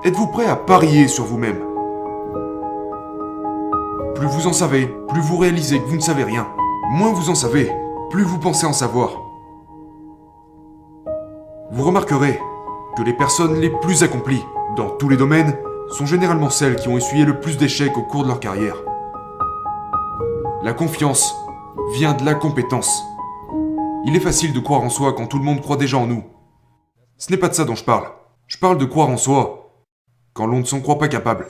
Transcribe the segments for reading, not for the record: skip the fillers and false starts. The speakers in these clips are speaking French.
Êtes-vous prêt à parier sur vous-même? Plus vous en savez, plus vous réalisez que vous ne savez rien. Moins vous en savez, plus vous pensez en savoir. Vous remarquerez que les personnes les plus accomplies dans tous les domaines sont généralement celles qui ont essuyé le plus d'échecs au cours de leur carrière. La confiance vient de la compétence. Il est facile de croire en soi quand tout le monde croit déjà en nous. Ce n'est pas de ça dont je parle. Je parle de croire en soi quand l'on ne s'en croit pas capable.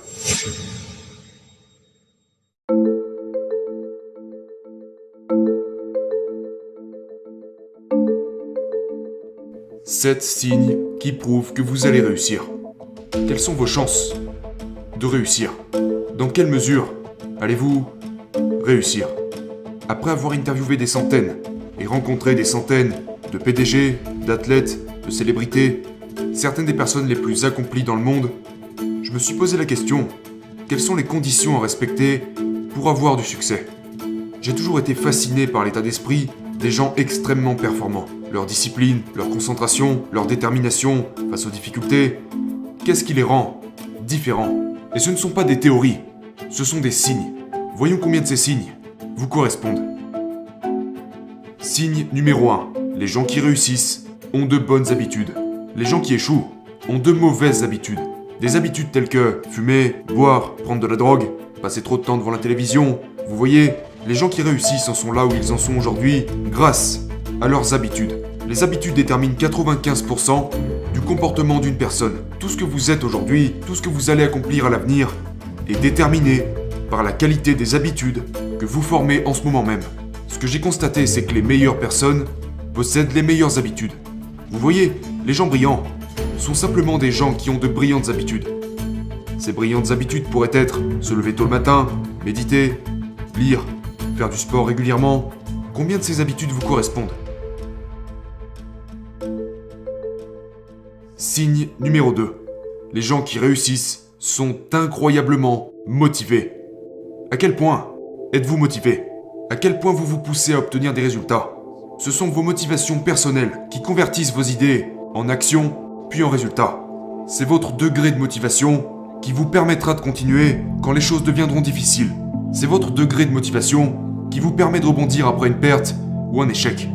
Sept signes qui prouvent que vous allez réussir. Quelles sont vos chances de réussir? Dans quelle mesure allez-vous réussir? Après avoir interviewé des centaines et rencontré des centaines de PDG, d'athlètes, de célébrités, certaines des personnes les plus accomplies dans le monde, je me suis posé la question, quelles sont les conditions à respecter pour avoir du succès? J'ai toujours été fasciné par l'état d'esprit des gens extrêmement performants. Leur discipline, leur concentration, leur détermination face aux difficultés. Qu'est-ce qui les rend différents? Et ce ne sont pas des théories, ce sont des signes. Voyons combien de ces signes vous correspondent. Signe numéro 1. Les gens qui réussissent ont de bonnes habitudes. Les gens qui échouent ont de mauvaises habitudes. Des habitudes telles que fumer, boire, prendre de la drogue, passer trop de temps devant la télévision. Vous voyez, les gens qui réussissent en sont là où ils en sont aujourd'hui grâce à leurs habitudes. Les habitudes déterminent 95% du comportement d'une personne. Tout ce que vous êtes aujourd'hui, tout ce que vous allez accomplir à l'avenir, est déterminé par la qualité des habitudes que vous formez en ce moment même. Ce que j'ai constaté, c'est que les meilleures personnes possèdent les meilleures habitudes. Vous voyez, les gens brillants sont simplement des gens qui ont de brillantes habitudes. Ces brillantes habitudes pourraient être se lever tôt le matin, méditer, lire, faire du sport régulièrement. Combien de ces habitudes vous correspondent? Signe numéro 2. Les gens qui réussissent sont incroyablement motivés. À quel point êtes-vous motivé? À quel point vous vous poussez à obtenir des résultats? Ce sont vos motivations personnelles qui convertissent vos idées en actions, puis en résultats. C'est votre degré de motivation qui vous permettra de continuer quand les choses deviendront difficiles. C'est votre degré de motivation qui vous permet de rebondir après une perte ou un échec.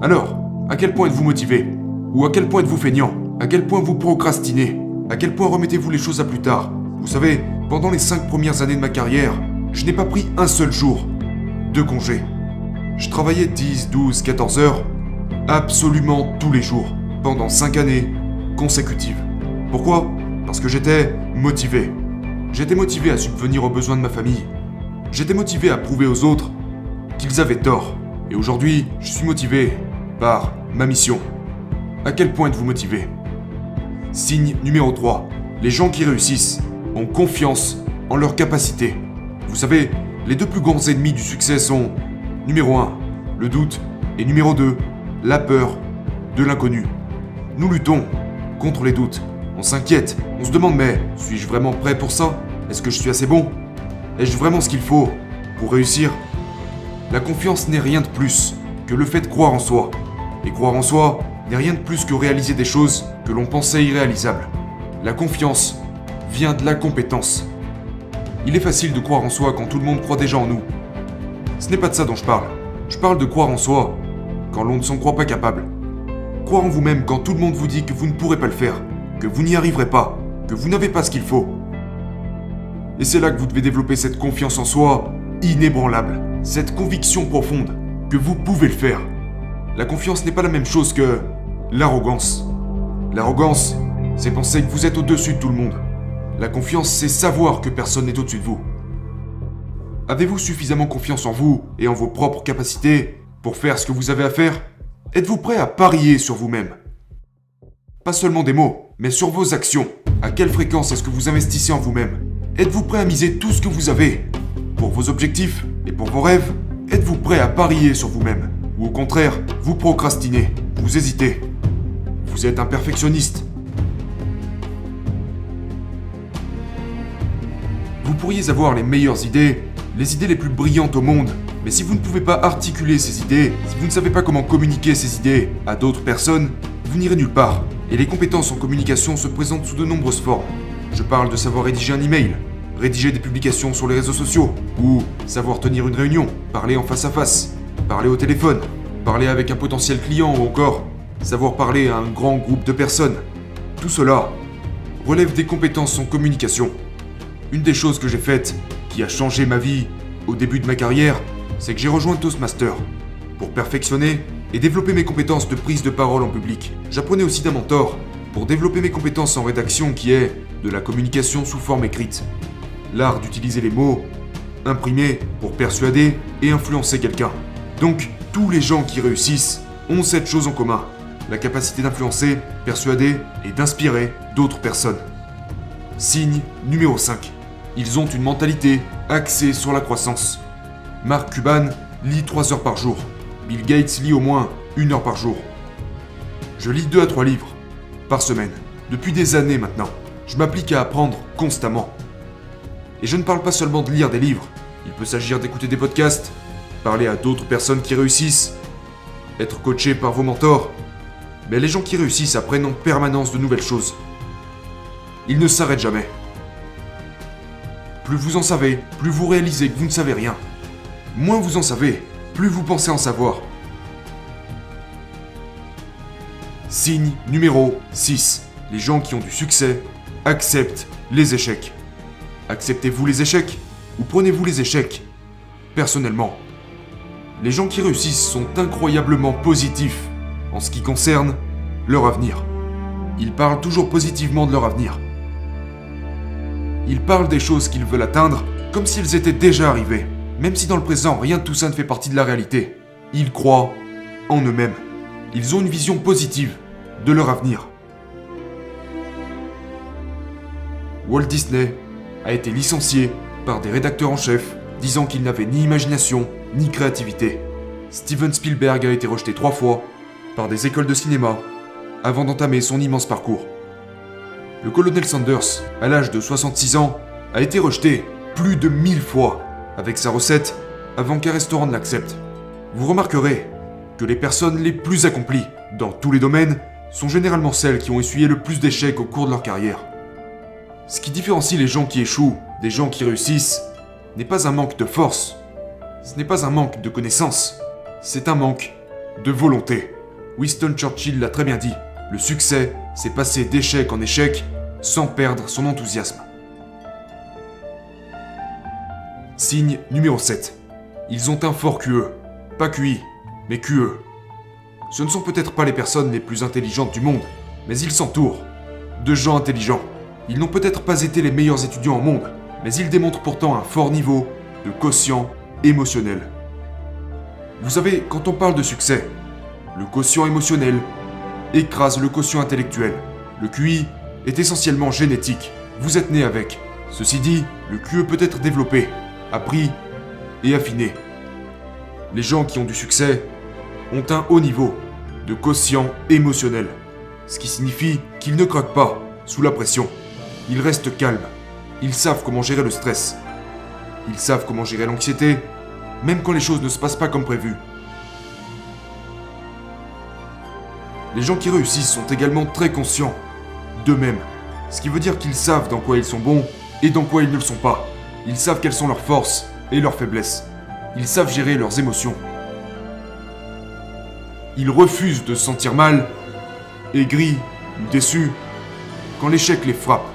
Alors, à quel point êtes-vous motivé? Ou à quel point êtes-vous feignant? À quel point vous procrastinez? À quel point remettez-vous les choses à plus tard? Vous savez, pendant les 5 premières années de ma carrière, je n'ai pas pris un seul jour de congé. Je travaillais 10, 12, 14 heures, absolument tous les jours, pendant 5 années consécutives. Pourquoi? Parce que j'étais motivé. J'étais motivé à subvenir aux besoins de ma famille. J'étais motivé à prouver aux autres qu'ils avaient tort. Et aujourd'hui, je suis motivé par ma mission. À quel point êtes-vous motivé? Signe numéro 3. Les gens qui réussissent ont confiance en leurs capacités. Vous savez, les deux plus grands ennemis du succès sont numéro 1, le doute, et numéro 2, la peur de l'inconnu. Nous luttons contre les doutes. On s'inquiète, on se demande mais suis-je vraiment prêt pour ça? Est-ce que je suis assez bon? Ai-je vraiment ce qu'il faut pour réussir? La confiance n'est rien de plus que le fait de croire en soi. Et croire en soi n'est rien de plus que réaliser des choses que l'on pensait irréalisables. La confiance vient de la compétence. Il est facile de croire en soi quand tout le monde croit déjà en nous. Ce n'est pas de ça dont je parle. Je parle de croire en soi quand l'on ne s'en croit pas capable. Croire en vous-même quand tout le monde vous dit que vous ne pourrez pas le faire, que vous n'y arriverez pas, que vous n'avez pas ce qu'il faut. Et c'est là que vous devez développer cette confiance en soi inébranlable, cette conviction profonde que vous pouvez le faire. La confiance n'est pas la même chose que l'arrogance. L'arrogance, c'est penser que vous êtes au-dessus de tout le monde. La confiance, c'est savoir que personne n'est au-dessus de vous. Avez-vous suffisamment confiance en vous et en vos propres capacités pour faire ce que vous avez à faire? Êtes-vous prêt à parier sur vous-même? Pas seulement des mots, mais sur vos actions. À quelle fréquence est-ce que vous investissez en vous-même? Êtes-vous prêt à miser tout ce que vous avez pour vos objectifs et pour vos rêves? Êtes-vous prêt à parier sur vous-même? Ou au contraire, vous procrastinez, vous hésitez? Vous êtes un perfectionniste? Vous pourriez avoir les meilleures idées, les idées les plus brillantes au monde, mais si vous ne pouvez pas articuler ces idées, si vous ne savez pas comment communiquer ces idées à d'autres personnes, vous n'irez nulle part. Et les compétences en communication se présentent sous de nombreuses formes. Je parle de savoir rédiger un email, rédiger des publications sur les réseaux sociaux, ou savoir tenir une réunion, parler en face à face, parler au téléphone, parler avec un potentiel client ou encore savoir parler à un grand groupe de personnes. Tout cela relève des compétences en communication. Une des choses que j'ai faites, qui a changé ma vie au début de ma carrière, c'est que j'ai rejoint Toastmaster pour perfectionner et développer mes compétences de prise de parole en public. J'apprenais aussi d'un mentor pour développer mes compétences en rédaction qui est de la communication sous forme écrite. L'art d'utiliser les mots imprimés pour persuader et influencer quelqu'un. Donc, tous les gens qui réussissent ont cette chose en commun, la capacité d'influencer, persuader et d'inspirer d'autres personnes. Signe numéro 5. Ils ont une mentalité axée sur la croissance. Mark Cuban lit 3 heures par jour. Bill Gates lit au moins 1 heure par jour. Je lis 2 à 3 livres par semaine. Depuis des années maintenant, je m'applique à apprendre constamment. Et je ne parle pas seulement de lire des livres. Il peut s'agir d'écouter des podcasts, parler à d'autres personnes qui réussissent, être coaché par vos mentors. Mais les gens qui réussissent apprennent en permanence de nouvelles choses. Ils ne s'arrêtent jamais. Plus vous en savez, plus vous réalisez que vous ne savez rien. Moins vous en savez, plus vous pensez en savoir. Signe numéro 6. Les gens qui ont du succès acceptent les échecs. Acceptez-vous les échecs ou prenez-vous les échecs personnellement? Les gens qui réussissent sont incroyablement positifs en ce qui concerne leur avenir. Ils parlent toujours positivement de leur avenir. Ils parlent des choses qu'ils veulent atteindre comme s'ils étaient déjà arrivés. Même si dans le présent, rien de tout ça ne fait partie de la réalité. Ils croient en eux-mêmes. Ils ont une vision positive de leur avenir. Walt Disney a été licencié par des rédacteurs en chef disant qu'il n'avait ni imagination ni créativité. Steven Spielberg a été rejeté 3 fois par des écoles de cinéma avant d'entamer son immense parcours. Le colonel Sanders, à l'âge de 66 ans, a été rejeté plus de 1000 fois avec sa recette avant qu'un restaurant ne l'accepte. Vous remarquerez que les personnes les plus accomplies dans tous les domaines sont généralement celles qui ont essuyé le plus d'échecs au cours de leur carrière. Ce qui différencie les gens qui échouent des gens qui réussissent n'est pas un manque de force, ce n'est pas un manque de connaissances, c'est un manque de volonté. Winston Churchill l'a très bien dit, le succès, c'est passer d'échec en échec sans perdre son enthousiasme. Signe numéro 7. Ils ont un fort QE. Pas QI, mais QE. Ce ne sont peut-être pas les personnes les plus intelligentes du monde, mais ils s'entourent de gens intelligents. Ils n'ont peut-être pas été les meilleurs étudiants au monde, mais ils démontrent pourtant un fort niveau de quotient émotionnel. Vous savez, quand on parle de succès, le quotient émotionnel écrase le quotient intellectuel. Le QI est essentiellement génétique. Vous êtes né avec. Ceci dit, le QE peut être développé, appris et affiné. Les gens qui ont du succès ont un haut niveau de quotient émotionnel, ce qui signifie qu'ils ne craquent pas sous la pression. Ils restent calmes. Ils savent comment gérer le stress. Ils savent comment gérer l'anxiété, même quand les choses ne se passent pas comme prévu. Les gens qui réussissent sont également très conscients d'eux-mêmes, ce qui veut dire qu'ils savent dans quoi ils sont bons et dans quoi ils ne le sont pas. Ils savent quelles sont leurs forces et leurs faiblesses. Ils savent gérer leurs émotions. Ils refusent de se sentir mal, aigris ou déçus quand l'échec les frappe.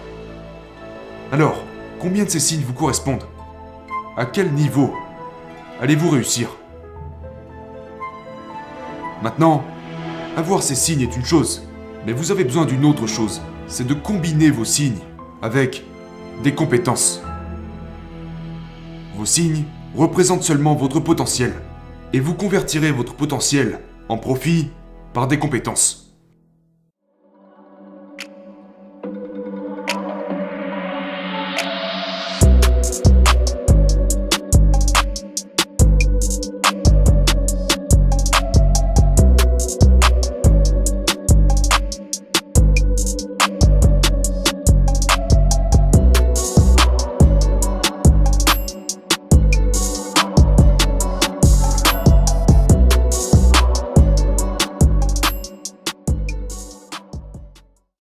Alors, combien de ces signes vous correspondent? À quel niveau allez-vous réussir? Maintenant, avoir ces signes est une chose, mais vous avez besoin d'une autre chose, c'est de combiner vos signes avec des compétences. Vos signes représentent seulement votre potentiel, et vous convertirez votre potentiel en profit par des compétences.